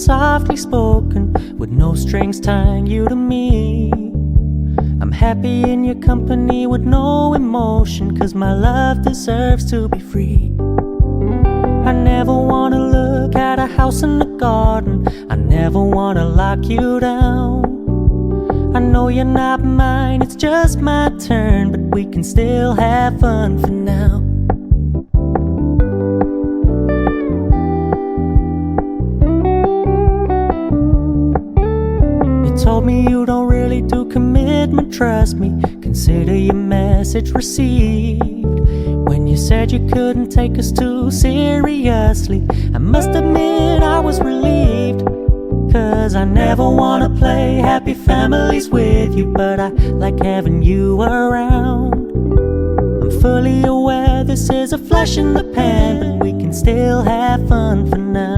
softly spoken, with no strings tying you to me. I'm happy in your company with no emotion, 'cause my love deserves to be free. I never wanna look at a house in the garden, I never wanna lock you down. I know you're not mine, it's just my turn, but we can still have fun for now. You told me you don't really do commitment, trust me, consider your message received. When you said you couldn't take us too seriously, I must admit I was relieved. 'Cause I never wanna play happy families with you, but I like having you around. I'm fully aware this is a flash in the pan, but we can still have fun for now.